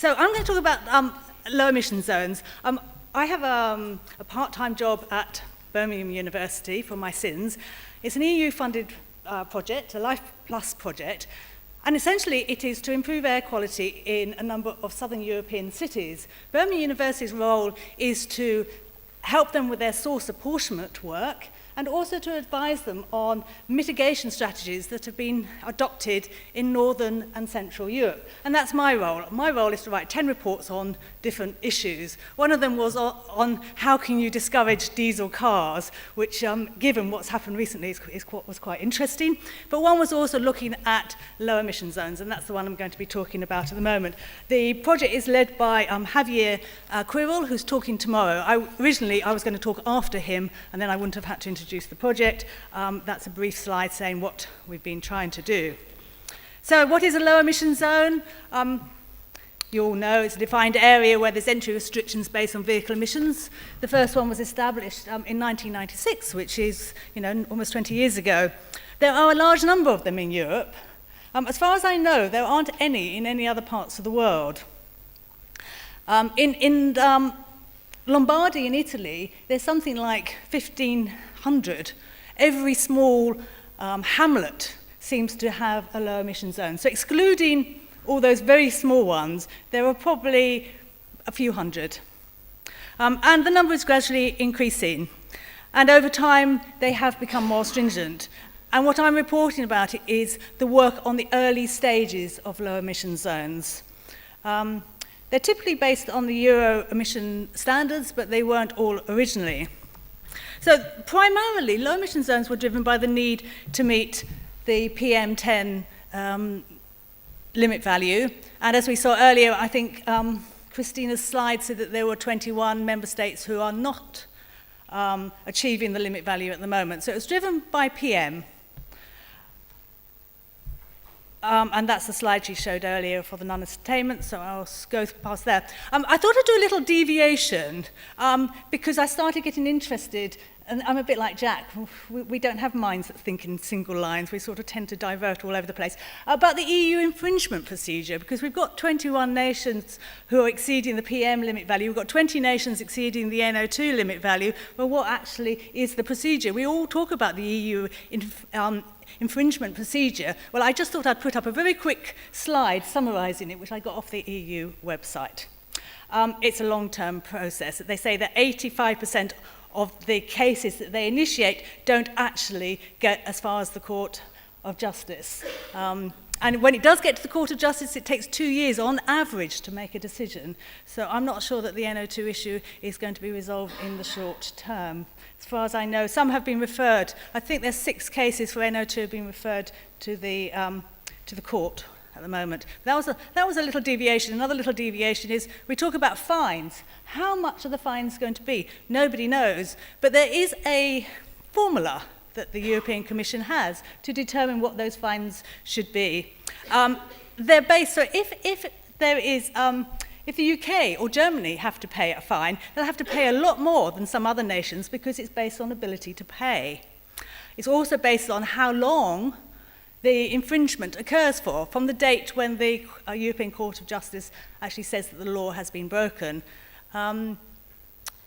So I'm going to talk about low emission zones. I have a part-time job at Birmingham University for my sins. It's an EU-funded project, a Life Plus project, and essentially it is to improve air quality in a number of southern European cities. Birmingham University's role is to help them with their source apportionment work and also to advise them on mitigation strategies that have been adopted in Northern and Central Europe. And that's my role. My role is to write 10 reports on different issues. One of them was on how can you discourage diesel cars, which, given what's happened recently, was quite interesting. But one was also looking at low emission zones, and that's the one I'm going to be talking about at the moment. The project is led by Javier Quirrell, who's talking tomorrow. Originally, I was going to talk after him, and then I wouldn't have had to introduce the project. That's a brief slide saying what we've been trying to do. So what is a low emission zone? You all know it's a defined area where there's entry restrictions based on vehicle emissions. The first one was established in 1996, which is, almost 20 years ago. There are a large number of them in Europe. As far as I know, there aren't any in any other parts of the world. In Lombardy in Italy, there's something like 1,500. Every small hamlet seems to have a low emission zone. So excluding all those very small ones, there are probably a few hundred. And the number is gradually increasing. And over time, they have become more stringent. And what I'm reporting about is the work on the early stages of low emission zones. They're typically based on the Euro emission standards, but they weren't all originally. So primarily, low emission zones were driven by the need to meet the PM10 limit value. And as we saw earlier, I think Christina's slide said that there were 21 member states who are not achieving the limit value at the moment. So it was driven by PM. And that's the slide she showed earlier for the non-attainment, so I'll go past there. I thought I'd do a little deviation because I started getting interested, and I'm a bit like Jack. We don't have minds that think in single lines. We sort of tend to divert all over the place. About the EU infringement procedure, because we've got 21 nations who are exceeding the PM limit value. We've got 20 nations exceeding the NO2 limit value. Well, what actually is the procedure? We all talk about the EU infringement procedure. Well, I just thought I'd put up a very quick slide summarising it, which I got off the EU website. It's a long-term process. They say that 85% of the cases that they initiate don't actually get as far as the Court of Justice. And when it does get to the Court of Justice, it takes 2 years on average to make a decision. So I'm not sure that the NO2 issue is going to be resolved in the short term. As far as I know, some have been referred. I think there's 6 cases for NO2 have been referred to the court at the moment. That was a little deviation. Another little deviation is we talk about fines. How much are the fines going to be? Nobody knows. But there is a formula that the European Commission has to determine what those fines should be. They're based, so if the UK or Germany have to pay a fine, they'll have to pay a lot more than some other nations because it's based on ability to pay. It's also based on how long the infringement occurs for, from the date when the European Court of Justice actually says that the law has been broken.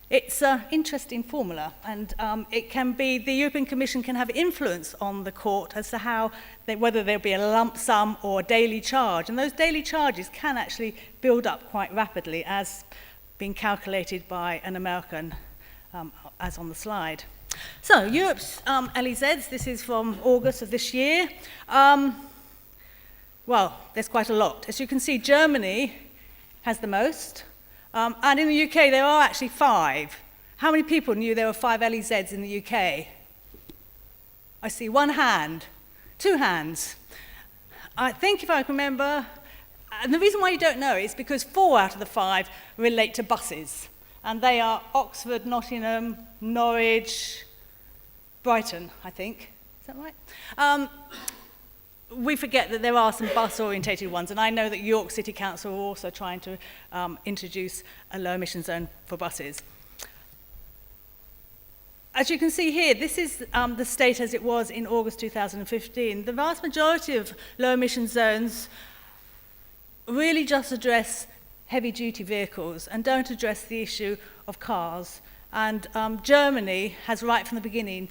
It's an interesting formula, and the European Commission can have influence on the court as to whether there'll be a lump sum or a daily charge. And those daily charges can actually build up quite rapidly, as being calculated by an American, as on the slide. So, Europe's LEZs, this is from August of this year. Well, there's quite a lot. As you can see, Germany has the most. And in the UK, there are actually 5. How many people knew there were 5 LEZs in the UK? I see 1 hand, 2 hands. I think if I remember, and the reason why you don't know is because 4 out of the 5 relate to buses. And they are Oxford, Nottingham, Norwich, Brighton, I think. Is that right? We forget that there are some bus-orientated ones, and I know that York City Council are also trying to introduce a low-emission zone for buses. As you can see here, this is the state as it was in August 2015. The vast majority of low-emission zones really just address heavy-duty vehicles and don't address the issue of cars. And Germany has, right from the beginning,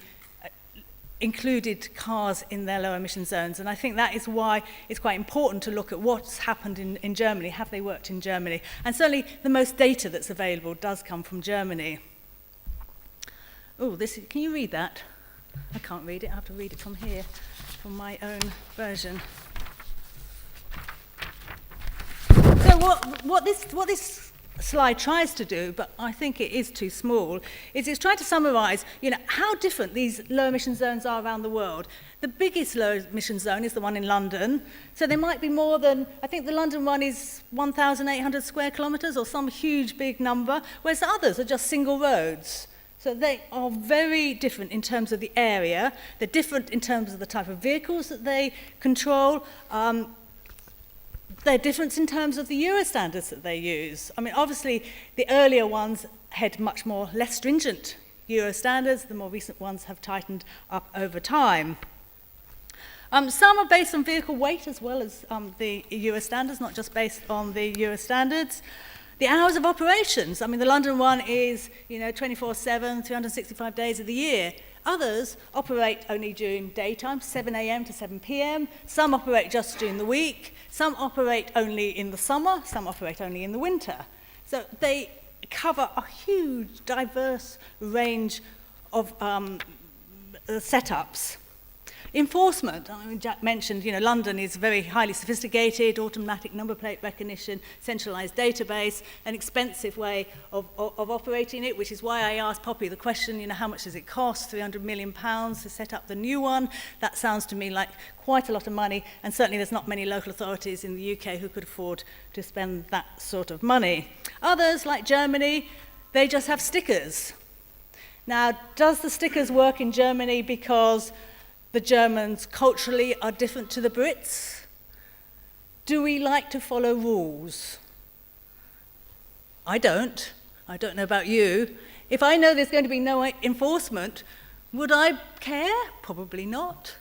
included cars in their low emission zones. And I think that is why it's quite important to look at what's happened in Germany. Have they worked in Germany? And certainly the most data that's available does come from Germany. Oh, can you read that? I can't read it. I have to read it from here, from my own version. So what this slide tries to do, but I think it is too small, is it's trying to summarize, how different these low emission zones are around the world. The biggest low emission zone is the one in London. So there might be more than, I think the London one is 1,800 square kilometers or some huge big number, whereas the others are just single roads. So they are very different in terms of the area. They're different in terms of the type of vehicles that they control. They're different in terms of the Euro standards that they use. I mean, obviously, the earlier ones had much more less stringent Euro standards. The more recent ones have tightened up over time. Some are based on vehicle weight as well as the Euro standards, not just based on the Euro standards. The hours of operations, I mean, the London one is, 24/7, 365 days of the year. Others operate only during daytime, 7 a.m. to 7 p.m. Some operate just during the week. Some operate only in the summer. Some operate only in the winter. So they cover a huge, diverse range of setups. Enforcement, I mean, Jack mentioned, London is very highly sophisticated, automatic number plate recognition, centralized database, an expensive way of operating it, which is why I asked Poppy the question, how much does it cost? £300 million to set up the new one. That sounds to me like quite a lot of money, and certainly there's not many local authorities in the UK who could afford to spend that sort of money. Others, like Germany, they just have stickers. Now, does the stickers work in Germany because the Germans culturally are different to the Brits? Do we like to follow rules? I don't. I don't know about you. If I know there's going to be no enforcement, would I care? Probably not.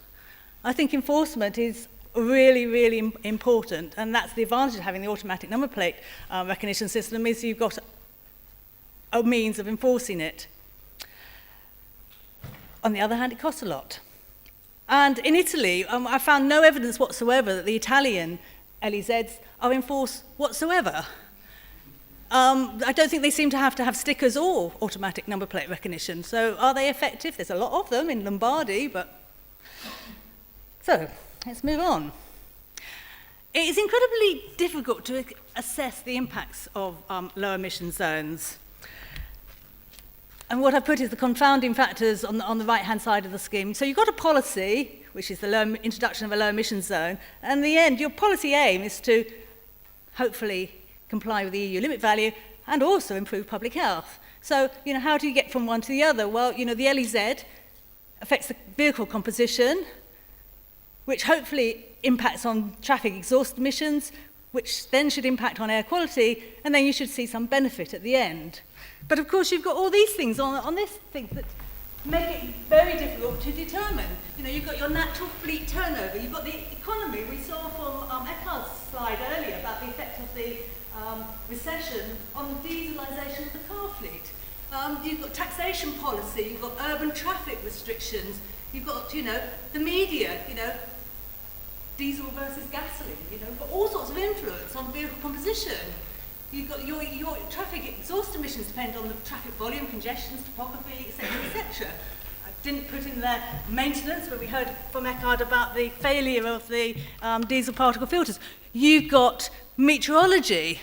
I think enforcement is really, really important, and that's the advantage of having the automatic number plate recognition system, is you've got a means of enforcing it. On the other hand, it costs a lot. And in Italy, I found no evidence whatsoever that the Italian LEZs are enforced whatsoever. I don't think they seem to have stickers or automatic number plate recognition. So are they effective? There's a lot of them in Lombardy, but... So, let's move on. It is incredibly difficult to assess the impacts of low emission zones. And what I've put is the confounding factors on the right-hand side of the scheme. So you've got a policy, which is the introduction of a low emission zone, and in the end, your policy aim is to hopefully comply with the EU limit value and also improve public health. So, how do you get from one to the other? Well, the LEZ affects the vehicle composition, which hopefully impacts on traffic exhaust emissions, which then should impact on air quality, and then you should see some benefit at the end. But of course, you've got all these things on this thing that make it very difficult to determine. You've got your natural fleet turnover, you've got the economy. We saw from Eckhard's slide earlier about the effect of the recession on the dieselization of the car fleet. You've got taxation policy, you've got urban traffic restrictions, you've got, the media, diesel versus gasoline, but all sorts of influence on vehicle composition. You've got your traffic exhaust emissions depend on the traffic volume, congestions, topography, etc., etc. I didn't put in there maintenance, but we heard from Eckhard about the failure of the diesel particle filters. You've got meteorology.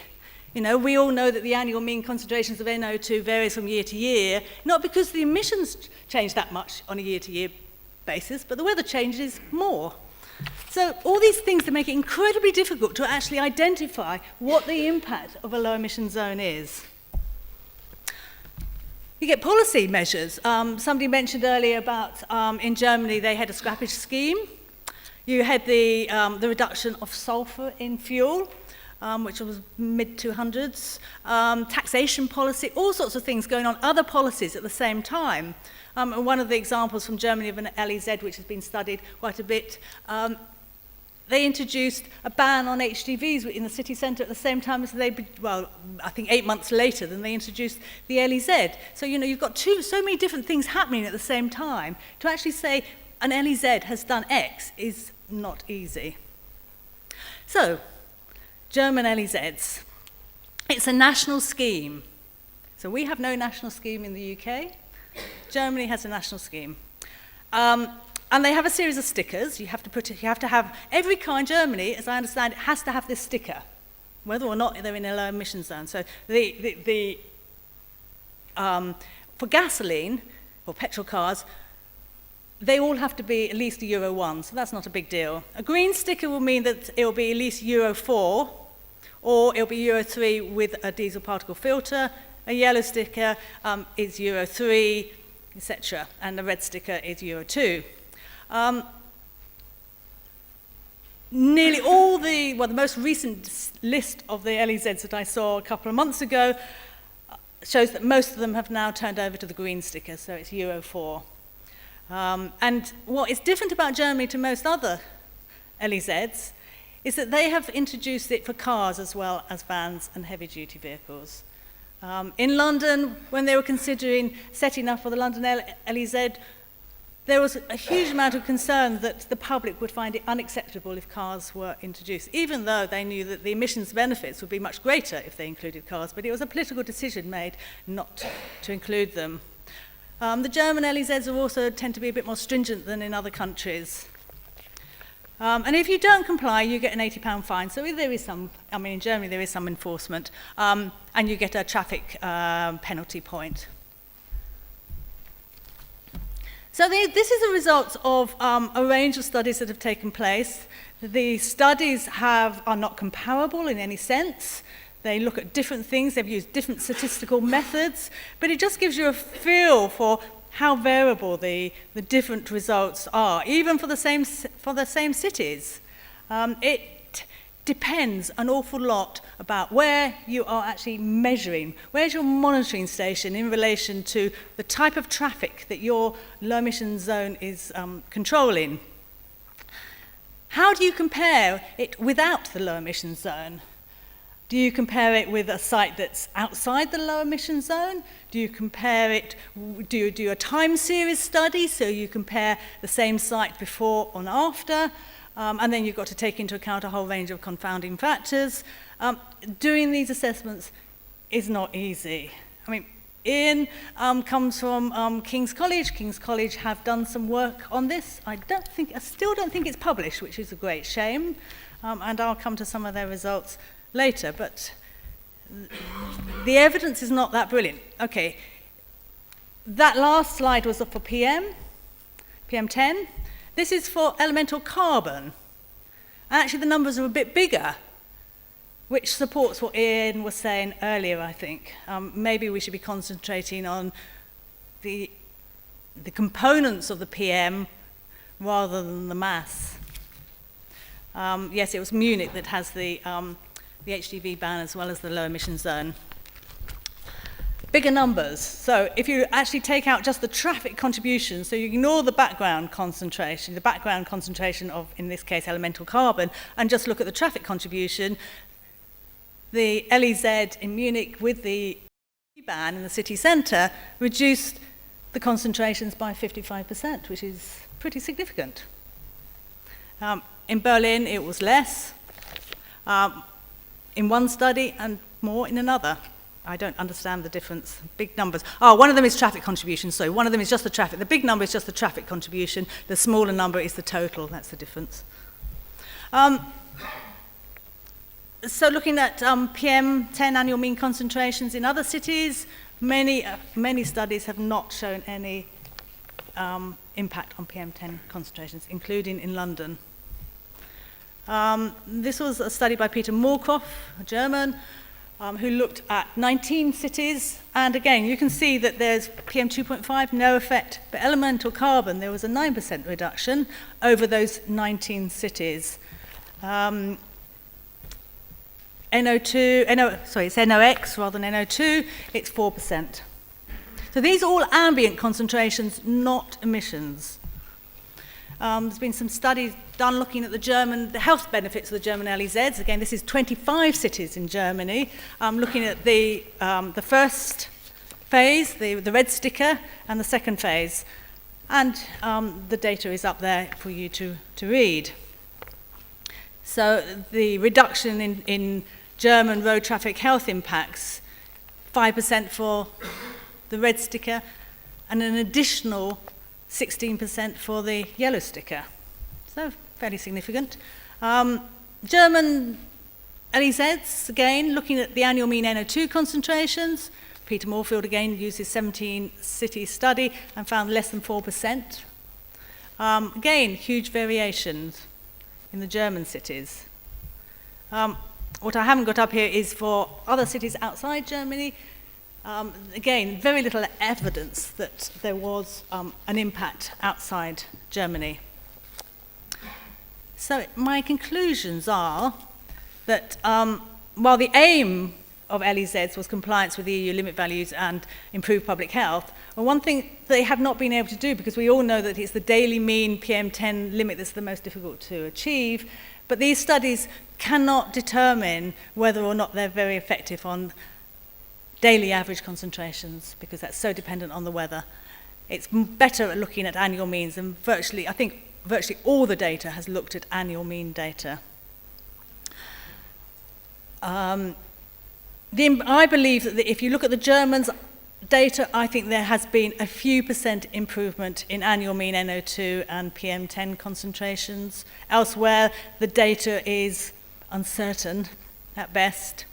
We all know that the annual mean concentrations of NO2 varies from year to year, not because the emissions change that much on a year-to-year basis, but the weather changes more. So all these things that make it incredibly difficult to actually identify what the impact of a low emission zone is. You get policy measures. Somebody mentioned earlier about in Germany they had a scrappage scheme. You had the reduction of sulfur in fuel, which was mid-200s, taxation policy, all sorts of things going on, other policies at the same time. And one of the examples from Germany of an LEZ, which has been studied quite a bit, they introduced a ban on HDVs in the city centre at the same time as I think 8 months later than they introduced the LEZ. So, you've got so many different things happening at the same time. To actually say an LEZ has done X is not easy. So, German LEZs. It's a national scheme. So we have no national scheme in the UK. Germany has a national scheme. And they have a series of stickers. You have to have every car in Germany, as I understand it, has to have this sticker, whether or not they're in a low emission zone. So for gasoline or petrol cars, they all have to be at least a Euro 1, so that's not a big deal. A green sticker will mean that it will be at least Euro 4, or it'll be Euro 3 with a diesel particle filter. A yellow sticker is Euro 3, etc., and the red sticker is Euro 2. Nearly all the most recent list of the LEZs that I saw a couple of months ago shows that most of them have now turned over to the green sticker, so it's Euro 4. And what is different about Germany to most other LEZs is that they have introduced it for cars as well as vans and heavy-duty vehicles. In London, when they were considering setting up for the London LEZ, there was a huge amount of concern that the public would find it unacceptable if cars were introduced, even though they knew that the emissions benefits would be much greater if they included cars, but it was a political decision made not to include them. The German LEZs also tend to be a bit more stringent than in other countries. And if you don't comply, you get an £80 fine. So there is in Germany there is some enforcement, and you get a traffic penalty point. So this is a result of a range of studies that have taken place. The studies are not comparable in any sense. They look at different things, they've used different statistical methods, but it just gives you a feel for how variable the different results are, even for the same cities. It depends an awful lot about where you are actually measuring. Where's your monitoring station in relation to the type of traffic that your low emission zone is controlling? How do you compare it without the low emission zone? Do you compare it with a site that's outside the low emission zone? Do you do a time series study, so you compare the same site before and after? And then you've got to take into account a whole range of confounding factors. Doing these assessments is not easy. Ian comes from King's College. King's College have done some work on this. I still don't think it's published, which is a great shame. And I'll come to some of their results later, but the evidence is not that brilliant. Okay, that last slide was for PM10. This is for elemental carbon. Actually, the numbers are a bit bigger, which supports what Ian was saying earlier, I think. Maybe we should be concentrating on the components of the PM rather than the mass. Yes, it was Munich that has the HDV ban as well as the low emission zone. Bigger numbers. So if you actually take out just the traffic contribution, so you ignore the background concentration of, in this case, elemental carbon, and just look at the traffic contribution, the LEZ in Munich with the ban in the city centre reduced the concentrations by 55%, which is pretty significant. In Berlin, it was less in one study and more in another. I don't understand the difference. Big numbers. One of them is traffic contribution. So one of them is just the traffic. The big number is just the traffic contribution. The smaller number is the total. That's the difference. So looking at PM10 annual mean concentrations in other cities, many studies have not shown any impact on PM10 concentrations, including in London. This was a study by Peter Morkoff, a German, who looked at 19 cities. And again, you can see that there's PM 2.5, no effect. But elemental carbon, there was a 9% reduction over those 19 cities. NO2, it's NOx rather than NO2, it's 4%. So these are all ambient concentrations, not emissions. There's been some studies done looking at the health benefits of the German LEZs. Again, this is 25 cities in Germany, looking at the first phase, the red sticker, and the second phase. And the data is up there for you to read. So the reduction in German road traffic health impacts, 5% for the red sticker, and an additional 16% for the yellow sticker. So fairly significant. German LEZs, again, looking at the annual mean NO2 concentrations. Peter Moorfield, again, used his 17-city study and found less than 4%. Again, huge variations in the German cities. What I haven't got up here is for other cities outside Germany. Again, very little evidence that there was an impact outside Germany. So my conclusions are that while the aim of LEZs was compliance with the EU limit values and improved public health, well, one thing they have not been able to do, because we all know that it's the daily mean PM10 limit that's the most difficult to achieve, but these studies cannot determine whether or not they're very effective on daily average concentrations, because that's so dependent on the weather. It's better at looking at annual means, and I think virtually all the data has looked at annual mean data. I believe that if you look at the Germans' data, I think there has been a few percent improvement in annual mean NO2 and PM10 concentrations. Elsewhere, the data is uncertain at best.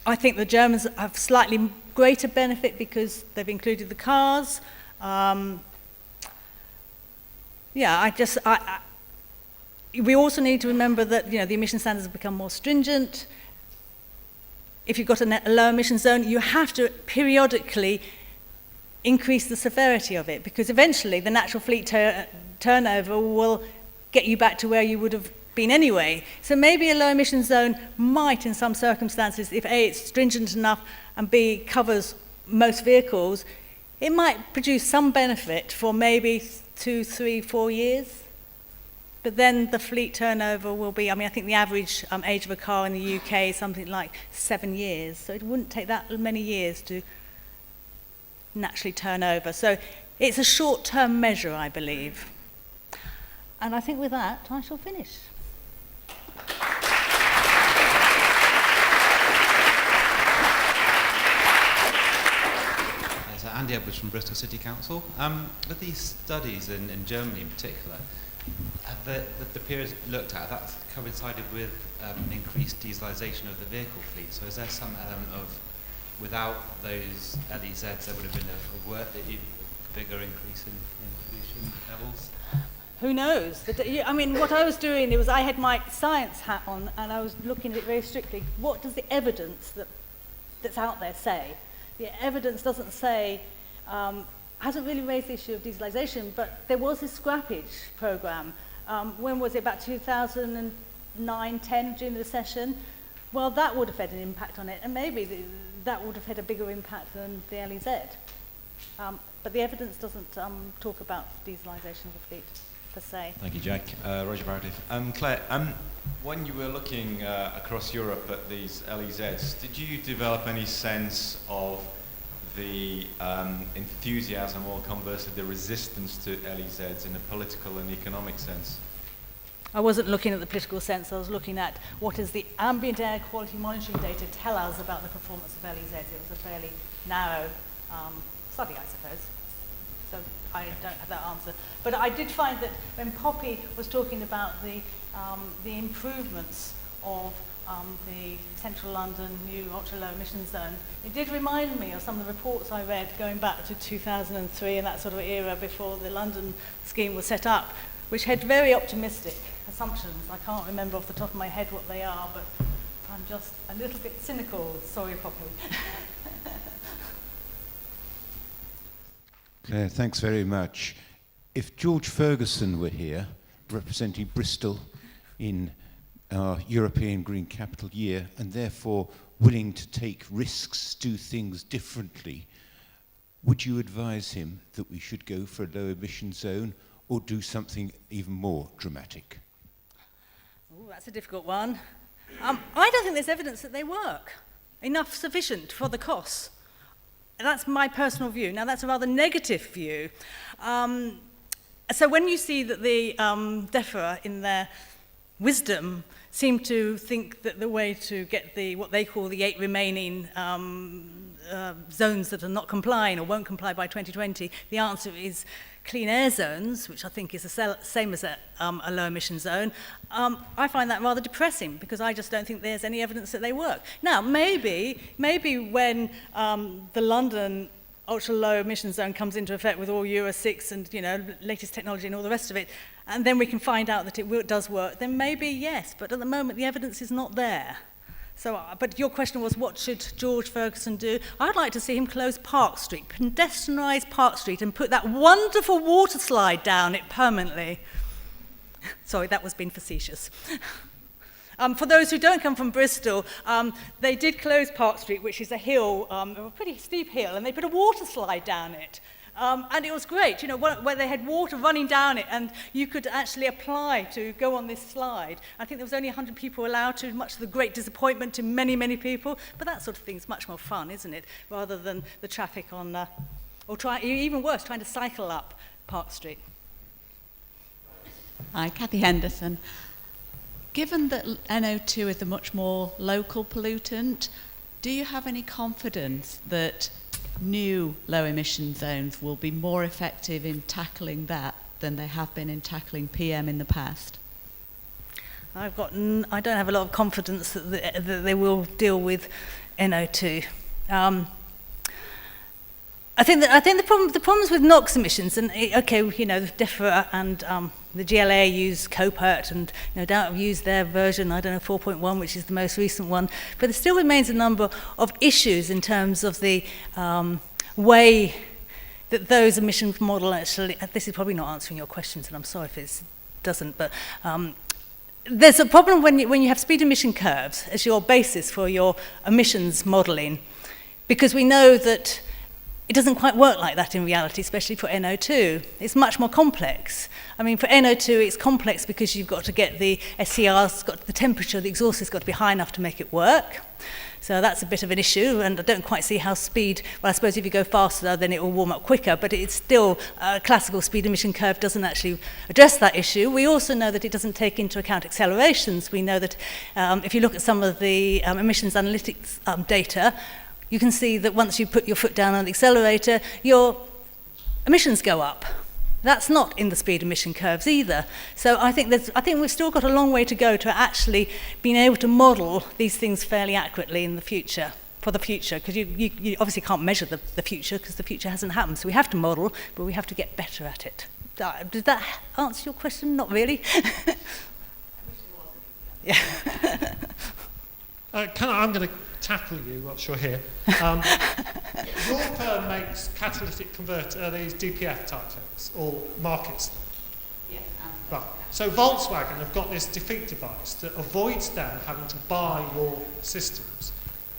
I think the Germans have slightly greater benefit because they've included the cars. We also need to remember that the emission standards have become more stringent. If you've got a low emission zone, you have to periodically increase the severity of it, because eventually the natural fleet turnover will get you back to where you would have been anyway. So maybe a low emission zone might, in some circumstances, if A, it's stringent enough, and B, covers most vehicles, it might produce some benefit for maybe 2, 3, 4 years. But then the fleet turnover will be, I think the average age of a car in the UK is something like 7 years. So it wouldn't take that many years to naturally turn over. So it's a short-term measure, I believe. And I think with that, I shall finish. Andy Edwards from Bristol City Council. With these studies in Germany in particular, the periods looked at, that's coincided with increased dieselization of the vehicle fleet. So is there some element of, without those LEZs, there would have been a bigger increase in pollution levels? Who knows? What I was doing, I had my science hat on, and I was looking at it very strictly. What does the evidence that's out there say? The evidence doesn't say, hasn't really raised the issue of dieselization, but there was this scrappage program. When was it? About 2009, 10, during the recession. Well, that would have had an impact on it, and maybe that would have had a bigger impact than the LEZ. But the evidence doesn't talk about dieselization of the fleet, per se. Thank you, Jack. Roger Barcliffe. Claire, when you were looking across Europe at these LEZs, did you develop any sense of the enthusiasm, or conversely the resistance to LEZs in a political and economic sense? I wasn't looking at the political sense, I was looking at what does the ambient air quality monitoring data tell us about the performance of LEZs. It was a fairly narrow study, I suppose. So I don't have that answer. But I did find that when Poppy was talking about the improvements of the Central London new ultra-low emission zone, it did remind me of some of the reports I read going back to 2003 and that sort of era before the London scheme was set up, which had very optimistic assumptions. I can't remember off the top of my head what they are, but I'm just a little bit cynical. Sorry, Poppy. Claire, thanks very much. If George Ferguson were here, representing Bristol in our European Green Capital Year, and therefore willing to take risks, do things differently, would you advise him that we should go for a low emission zone, or do something even more dramatic? Ooh, that's a difficult one. I don't think there's evidence that they work enough sufficient for the costs. That's my personal view. Now, that's a rather negative view. So when you see that the DEFRA, in their wisdom, seem to think that the way to get what they call the 8 remaining zones that are not complying or won't comply by 2020, the answer is clean air zones, which I think is the same as a low emission zone. I find that rather depressing because I just don't think there's any evidence that they work. Now, maybe when the London ultra low emission zone comes into effect with all Euro 6 and latest technology and all the rest of it, and then we can find out that it does work, then maybe yes, but at the moment the evidence is not there. So, but your question was, what should George Ferguson do? I'd like to see him close Park Street, pedestrianise Park Street, and put that wonderful water slide down it permanently. Sorry, that was being facetious. For those who don't come from Bristol, they did close Park Street, which is a hill, a pretty steep hill, and they put a water slide down it. And it was great, where they had water running down it, and you could actually apply to go on this slide. I think there was only 100 people allowed to, much to the great disappointment to many, many people. But that sort of thing is much more fun, isn't it? Rather than the traffic on, even worse, trying to cycle up Park Street. Hi, Kathy Henderson. Given that NO2 is a much more local pollutant, do you have any confidence that new low emission zones will be more effective in tackling that than they have been in tackling PM in the past? I don't have a lot of confidence that they will deal with NO2. I think the problems with NOx emissions, and the DEFRA and the GLA use COPERT, and no doubt have used their version, 4.1, which is the most recent one, but there still remains a number of issues in terms of the way that those emissions model actually, this is probably not answering your questions, and I'm sorry if it doesn't, but there's a problem when you have speed emission curves as your basis for your emissions modelling, because we know that it doesn't quite work like that in reality, especially for NO2. It's much more complex. I mean, for NO2, it's complex because you've got to get the SCR's, got the temperature, the exhaust has got to be high enough to make it work. So that's a bit of an issue, and I don't quite see how speed, well, I suppose if you go faster, then it will warm up quicker, but it's still, a classical speed emission curve doesn't actually address that issue. We also know that it doesn't take into account accelerations. We know that if you look at some of the emissions analytics data, you can see that once you put your foot down on the accelerator, your emissions go up. That's not in the speed emission curves either. So I think we've still got a long way to go to actually being able to model these things fairly accurately in the future, for the future, because you obviously can't measure the future because the future hasn't happened. So we have to model, but we have to get better at it. Did that answer your question? Not really. Yeah. I'm going to tackle you whilst you're here. Your firm makes catalytic converter, these DPF type things, or markets them. Yes. Right. So Volkswagen have got this defeat device that avoids them having to buy your systems.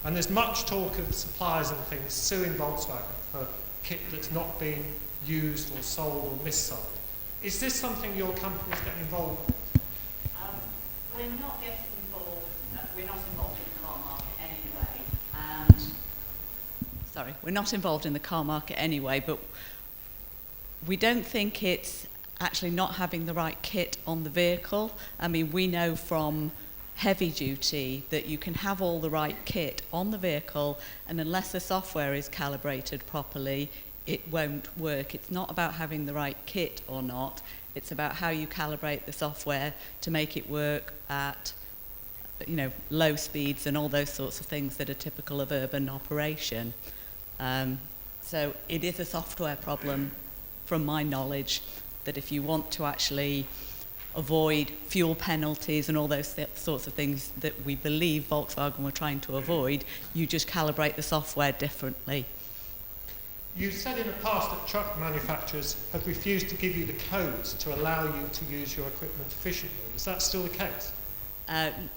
And there's much talk of suppliers and things suing Volkswagen for kit that's not being used or sold or missold. Is this something your company's getting involved with? We're not getting involved. We're not involved in the car market anyway. And sorry, we're not involved in the car market anyway. But we don't think it's actually not having the right kit on the vehicle. I mean, we know from heavy duty that you can have all the right kit on the vehicle, and unless the software is calibrated properly, it won't work. It's not about having the right kit or not. It's about how you calibrate the software to make it work at, low speeds and all those sorts of things that are typical of urban operation. So it is a software problem, from my knowledge, that if you want to actually avoid fuel penalties and all those sorts of things that we believe Volkswagen were trying to avoid, you just calibrate the software differently. You said in the past that truck manufacturers have refused to give you the codes to allow you to use your equipment efficiently. Is that still the case?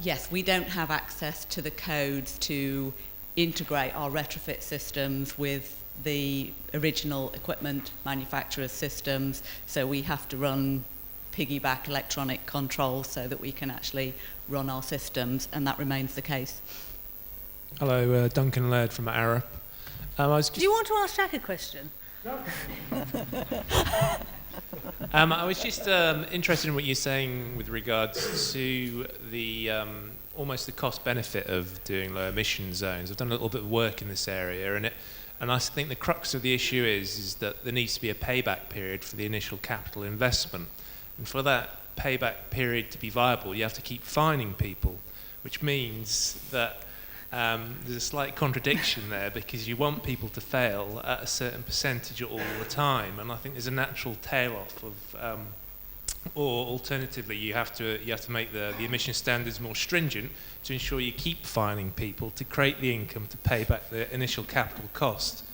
Yes, we don't have access to the codes to integrate our retrofit systems with the original equipment manufacturer's systems, so we have to run piggyback electronic control so that we can actually run our systems, and that remains the case. Hello, Duncan Laird from Arup. Do you want to ask Jack a question? I was just interested in what you're saying with regards to the almost the cost benefit of doing low emission zones. I've done a little bit of work in this area, and I think the crux of the issue is that there needs to be a payback period for the initial capital investment. And for that payback period to be viable, you have to keep fining people, which means that there's a slight contradiction there, because you want people to fail at a certain percentage all the time, and I think there's a natural tail off of, or alternatively, you have to make the emission standards more stringent to ensure you keep fining people to create the income to pay back the initial capital cost.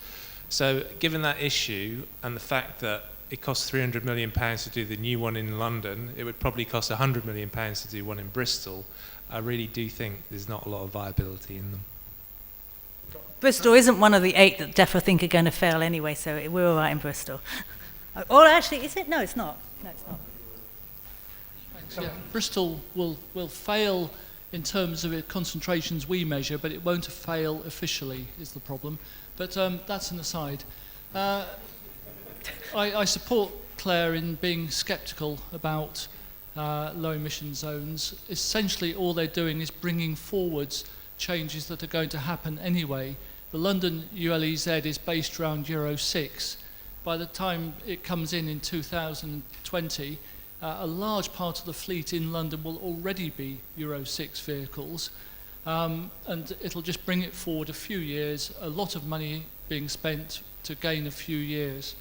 So, given that issue and the fact that it costs £300 million to do the new one in London, it would probably cost £100 million to do one in Bristol. I really do think there's not a lot of viability in them. Bristol isn't one of the 8 that DEFRA think are going to fail anyway, so we're all right in Bristol. Or actually, is it? No, it's not. No, it's not. Thanks. Yeah. Bristol will fail in terms of the concentrations we measure, but it won't fail officially, is the problem. But that's an aside. I support Claire in being sceptical about low emission zones. Essentially all they're doing is bringing forwards changes that are going to happen anyway. The London ULEZ is based around Euro 6. By the time it comes in 2020, a large part of the fleet in London will already be Euro 6 vehicles, and it'll just bring it forward a few years, a lot of money being spent to gain a few years.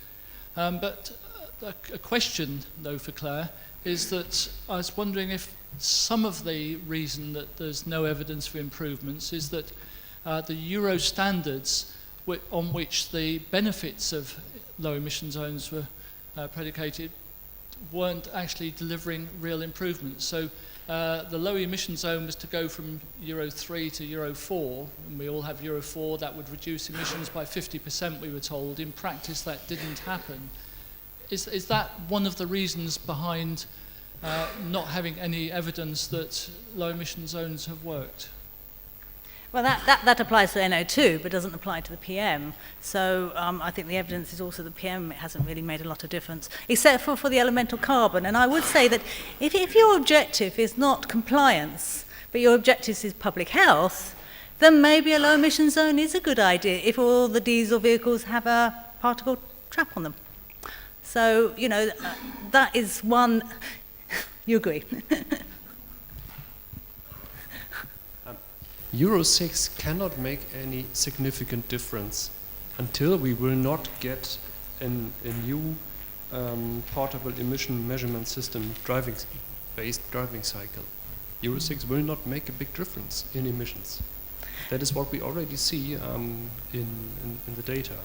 But a question, though, for Claire, is that I was wondering if some of the reason that there's no evidence for improvements is that the Euro standards on which the benefits of low emission zones were predicated weren't actually delivering real improvements. So the low emission zone was to go from Euro 3 to Euro 4, and we all have Euro 4. That would reduce emissions by 50%, we were told. In practice, that didn't happen. Is that one of the reasons behind not having any evidence that low emission zones have worked? Well, that applies to NO2, but doesn't apply to the PM. So I think the evidence is also the PM hasn't really made a lot of difference, except for the elemental carbon. And I would say that if your objective is not compliance, but your objective is public health, then maybe a low emission zone is a good idea if all the diesel vehicles have a particle trap on them. So, you know, that is one. You agree? Euro 6 cannot make any significant difference until we will not get a new portable emission measurement system based driving cycle. Euro 6 will not make a big difference in emissions. That is what we already see in the data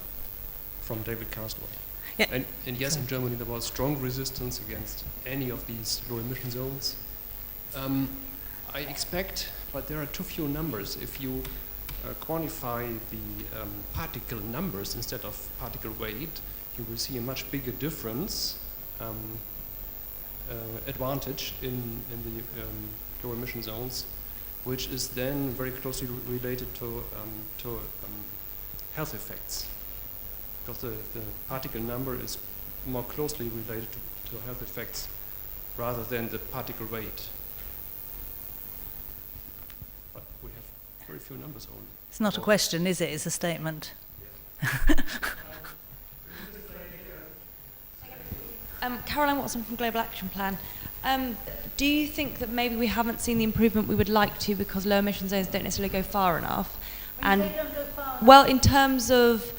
from David Carswell. Yeah. And yes, in Germany there was strong resistance against any of these low emission zones. I expect, but there are too few numbers. If you quantify the particle numbers instead of particle weight, you will see a much bigger difference, advantage in the low emission zones, which is then very closely related to health effects. Because the particle number is more closely related to health effects rather than the particle weight. But we have very few numbers only. It's not a question, is it? It's a statement. Caroline Watson from Global Action Plan. Do you think that maybe we haven't seen the improvement we would like to because low emission zones don't necessarily go far enough? Well, in terms of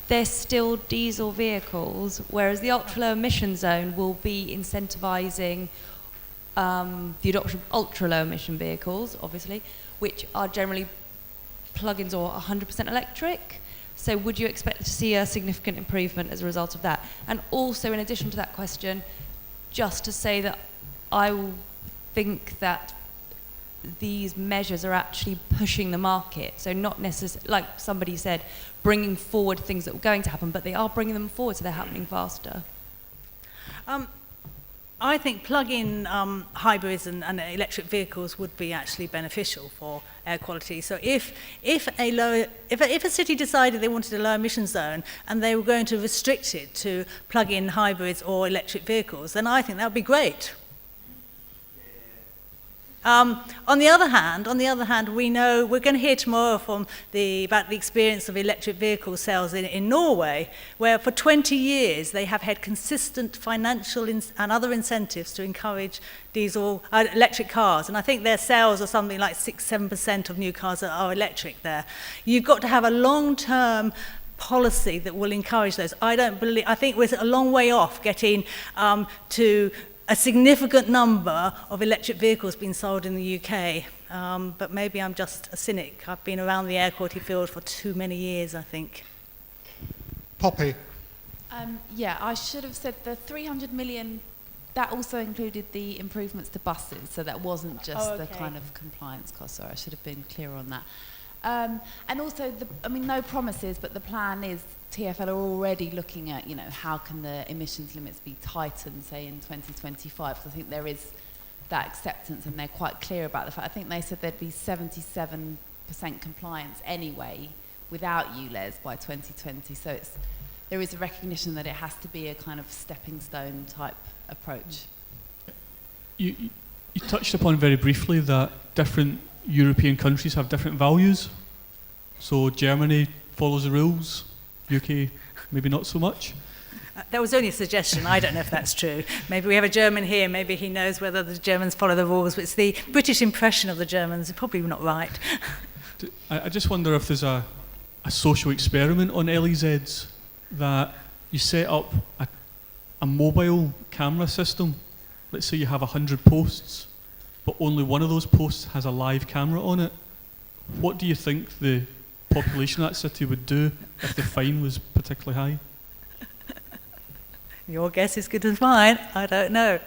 they're still diesel vehicles, whereas the ultra-low emission zone will be incentivising the adoption of ultra-low emission vehicles, obviously, which are generally plug-ins or 100% electric. So would you expect to see a significant improvement as a result of that? And also, in addition to that question, just to say that I think that these measures are actually pushing the market. So not necessarily, like somebody said, bringing forward things that were going to happen, but they are bringing them forward, so they're happening faster. I think plug-in hybrids and electric vehicles would be actually beneficial for air quality. So if a city decided they wanted a low emission zone and they were going to restrict it to plug-in hybrids or electric vehicles, then I think that would be great. On the other hand, we know we're going to hear tomorrow about the experience of electric vehicle sales in Norway, where for 20 years they have had consistent financial and other incentives to encourage electric cars, and I think their sales are something like 6-7% of new cars are electric there. You've got to have a long-term policy that will encourage those. I think we're a long way off getting to a significant number of electric vehicles being sold in the UK, but maybe I'm just a cynic. I've been around the air quality field for too many years, I think. Poppy. Yeah, I should have said the 300 million, that also included the improvements to buses, so that wasn't just the kind of compliance cost. Sorry, I should have been clearer on that. And also, no promises, but the plan is TfL are already looking at, how can the emissions limits be tightened, say, in 2025. So I think there is that acceptance, and they're quite clear about the fact. I think they said there'd be 77% compliance anyway without ULEZ by 2020. So there is a recognition that it has to be a kind of stepping stone type approach. You touched upon very briefly that different European countries have different values. So Germany follows the rules, UK maybe not so much. That was only a suggestion. I don't know if that's true. Maybe we have a German here. Maybe he knows whether the Germans follow the rules. But it's the British impression of the Germans. It's probably not right. I just wonder if there's a social experiment on LEZs that you set up a mobile camera system. Let's say you have 100 posts, but only one of those posts has a live camera on it. What do you think the population of that city would do if the fine was particularly high? Your guess is good as mine. I don't know.